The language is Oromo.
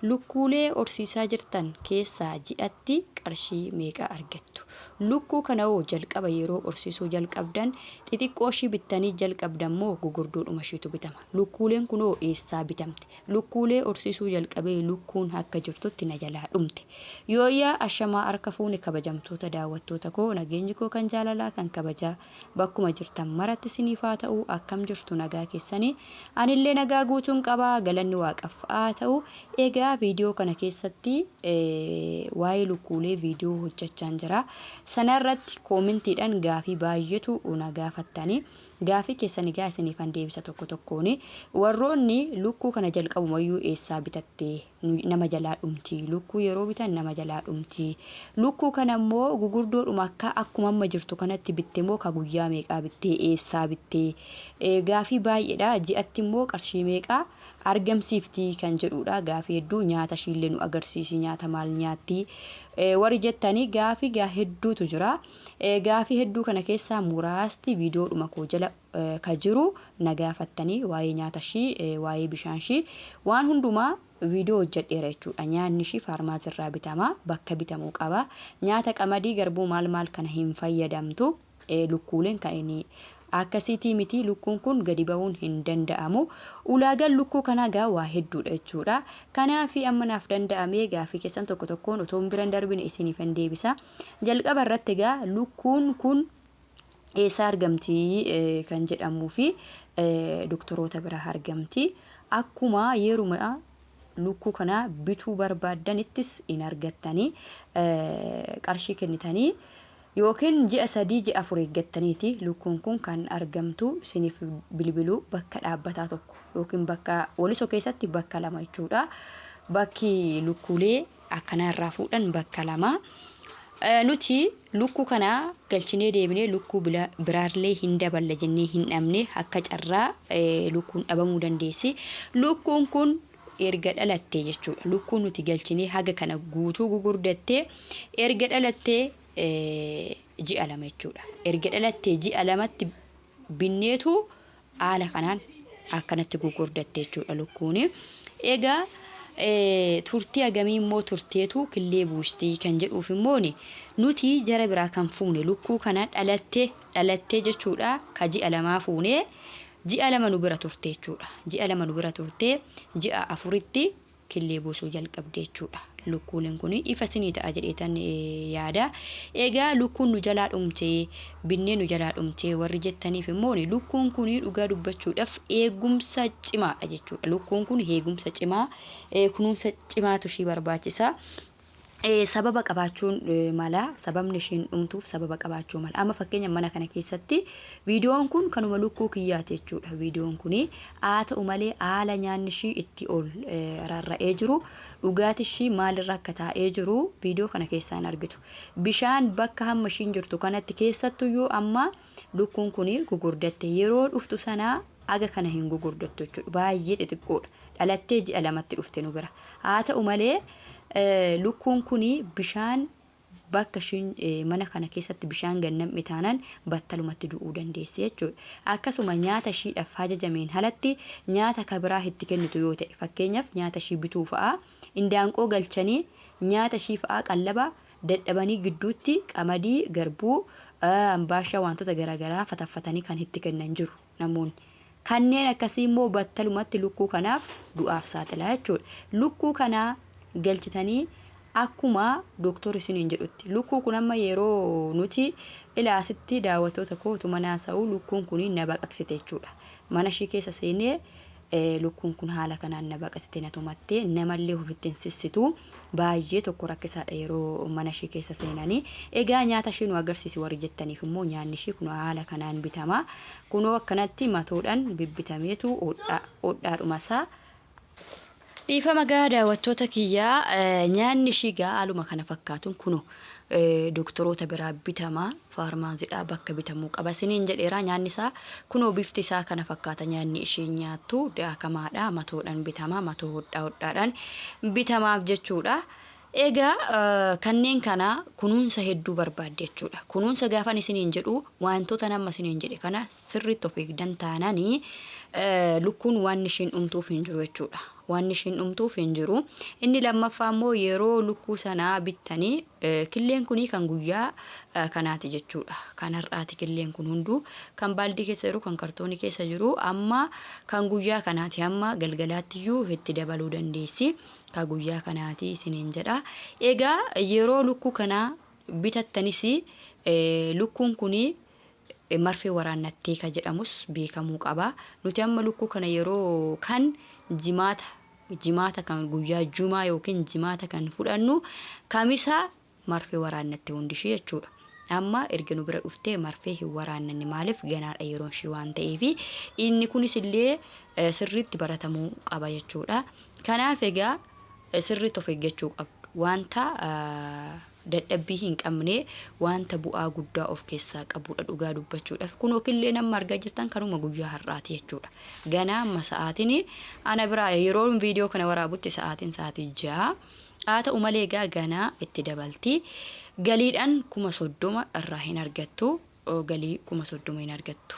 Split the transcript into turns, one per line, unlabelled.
lukkuulee horsiisaa jirtan keessaa ji'atti qarshii meeqa argattu? Lukkuu kana hoo jalqaba yeroo horsiisuu jalqabdan xixiqqoo ishii bittanii jalqabdan moo gugurdoodhuma ishiitu bitama? Lukkuuleen kun hoo eessaa bitamte? Lukkuulee horsiisuu jalqabee lukkuun akka jirtutti na jalaa dhumte. Yooyyaa ashamaa harka fuune kabajamtoota daawwattoota koo nageenyi koo kan jaalalaa kan kabajaa bakkuma jirtan maratti siniifaa ta'uu akkam jirtu nagaa keessanii anillee nagaa guutuun qabaa galanni waaqaaf haa ta'u. Egaa viidiyoo kana keessatti waa'ee lukkuulee viidiyoo hojjechaan jira. Sanarratti koomentiidhaan gaafii baay'eetu na gaafattanii gaafii keessan egaa isiniifan deebisa tokko tokkooni warroonni lukkuu kana jalqabumayyuu eessaa bitattee nama jalaa dhumti lukkuu yeroo bitan nama jalaa dhumti lukkuu kana immoo gugurdoodhuma akkuma amma jirtu kanatti bitte moo ka guyyaa meeqaa bittee eessaa bittee gaafii baay'eedha. Ji'atti immoo qarshii meeqaa argamsiiftii kan jedhudha. Gaafii hedduu nyaata ishiillee nu agarsiisi nyaata maal nyaatti warri jettanii gaafii hedduutu jira. Gaafii hedduu kana keessaa muraasti viidiyoodhuma koo jala ka jiru na gaafattanii waa'ee nyaata ishii waa'ee bishaan ishii waan hundumaa viidiyoo hojjedheera jechuudha. Nyaanni ishii faarmaasirraa bitama bakka bitamuu qaba. Nyaata qamadii garbuu maal kana hin fayyadamtu. Lukkuuleen kan inni akkasiitii miti lukkuun kun gadi ba'uun hin danda'amu. Ulaagaan lukkuu kanaa gaa waa hedduudha jechuudha. Kanaaf amma naaf danda'amee gaafii keessan tokko tokkoon otoo biran darbine isiniifan deebisa. Jalqaba irratti gaa lukkuun kun eessaa argamti kan jedhamuu fi doktoroota biraa argamti. Akkuma yeruma lukkuu kana bituu barbaaddanittis in argattanii qarshii kennitanii yookiin ji'a 3 ji'a 4 eeggattaniiti lukkuun kun kan argamtu isiniif bilbiluu bakka dhaabbataa tokko yookiin bakka Walisoo keessatti bakka 2 jechuudha. Bakki lukkuulee akkanaa irraa fuudhan bakka 2. Nuti lukkuu kana galchinee deebinee lukkuu biraallee hin daballe jennee hin dhabne akka carraa lukkuun dhabamuu dandeessi. Lukkuun kun erga dhalattee jechuudha. Lukkuun nuti galchinee haga kana guutuu gugurdattee erga dhalattee ji'a 2 jechuudha. Erga dhalattee ji'a 2tti binneetu haala kanaan akkanatti gugurdattee jechuudha lukkuuni. Egaa turtii agamii immoo turteetu killee buustii kan jedhuuf immoo nuti jara biraa kan fuune lukkuu kana dhalattee jechuudha. Ka ji'a 2 fuune ji'a 2 nu bira turte jechuudha. Ji'a 2 nu bira turte ji'a 4tti killee buusuu jalqabde jechuudha. Lukkuuleen kun ifa sinii ta'a jedheetan yaada. Egaa lukkuun nu jalaa dhumtee binnee nu jalaa dhumtee warri jettaniif immoo lukkuun kun dhugaa dubbachuudhaaf eegumsa cimaadha jechuudha. Lukkuun kun eegumsa cimaa kunuunsa cimaatu ishii barbaachisa. Sababa qabaachuun mala sababni ishiin dhumtuuf sababa qabaachuu mala. Amma fakkeenya mana kana keessatti viidiyoon kun kanuma lukkuu kiyyaate jechuudha. Viidiyoon kun haa ta'u malee haala nyaanni ishii itti ol rarra'ee jiru dhugaati ishii maalirra akka taa'ee jiru viidiyoo kana keessaa hin argitu. Bishaan bakka hamma ishiin jirtu kanatti keessattuyyuu amma lukkuun kun gugurdatte yeroo dhuftu sanaa aga kana hin gugurdattu jechuudha. Baay'ee xixiqqoodha. Dhalattee ji'a 2tti dhufte nu bira. Haa ta'u malee lukkuun kun bishaan bakka ishiin mana kana keessatti bishaan gannamne taanaan battalumatti du'uu dandeessi jechuudha. Akkasuma nyaata ishiidhaaf ajajameen halatti nyaata kabiraa itti kennitu yoo ta'e fakkeenyaaf nyaata ishii bituu fa'aa indaanqoo galchanii nyaata ishii fa'aa qallaba dadhabanii gidduutti qamadii garbuu ambaashaa wantoota garaagaraa fataffatanii kan itti kennan jiru namoonni. Kanneen akkasii immoo battalumatti lukkuu kanaaf du'aaf saaxilaa jechuudha. Lukkuu kanaa galchitanii akkuma doktor isiniin jedhutti lukkuu kun amma yeroo nuti ilaasitti daawwattoota kootu mana haasa'u lukkuun kun na baqaqsite jechuudha. Mana ishii keessa seenee lukkuun kun haala kanaan na baqaqsite na tumattee namallee ofittiin sissitu baay'ee tokko rakkisaadha yeroo mana ishii keessa seenanii. Egaa nyaata ishii nu agarsiisi warri jettaniif immoo nyaanni ishii kun haala kanaan bitama. Kunoo akkanatti matoodhaan bibbitameetu hodhaadhumasaa dhiifama gaa daawwattoota kiyyaa nyaanni ishii gaa haaluma kana fakkaatuun kunoo doktoroota biraa bitama faarmaasiidhaa bakka bitamuu qaba siniin jedheeraa nyaanni isaa kunoo bifti isaa kana fakkaata nyaanni ishee nyaattu daakamaadha matoodhaan bitama matoo hodhaadhaan bitamaaf jechuudha. Egaa kanneen kana kunuunsa hedduu barbaadde jechuudha. Kunuunsa gaafan isiniin jedhu wantoota nama isiniin jedhe kana sirriitti of eegdan taananii lukkuun waan ishiin dhumtuuf hin jiru jechuudha. waan ishiin dhumtuuf hin jiru. Inni lammaffaa immoo yeroo lukkuu sanaa bittanii killeen kunii kan guyyaa kanaati jechuudha. Kan har'aati killeen kun hunduu kan baaldii keessa jiru kan kartoonii keessa jiru amma kan guyyaa kanaati amma galgalaattiyyuu itti dabaluu dandeessi. Kan guyyaa kanaati isiniin jedha. Egaa yeroo lukkuu kanaa bitattanis lukkuun kunii marfee waraannattee ka jedhamus beekamuu qaba. Nuti amma lukkuu kana yeroo kan jimaata kan guyyaa jumaa yookiin jimaata kan fudhannu kamisa marfee waraannattee hundishee jechuudha. Amma erga nu bira dhuftee marfee hin waraannanne maaliif ganaadha yeroon ishee waan ta'eef inni kunis illee sirriitti baratamuu qaba jechuudha. Kanaaf egaa sirriitti of eeggachuu qabdu. Wanta dadhabbii hin qabne wanta bu'aa guddaa of keessaa qabudha dhugaa dubbachuudhaaf. Kun killee nama argaa jirtan kanuma guyyaa har'aati jechuudha. Ganaa amma sa'aatiin ana biraa yeroo viidiyoo kana waraabutti sa'aatiin 6. Haa ta'u malee egaa ganaa itti dabalti. Galiidhaan 30,000 irraa hin argattu. Galii 30,000 hin argattu.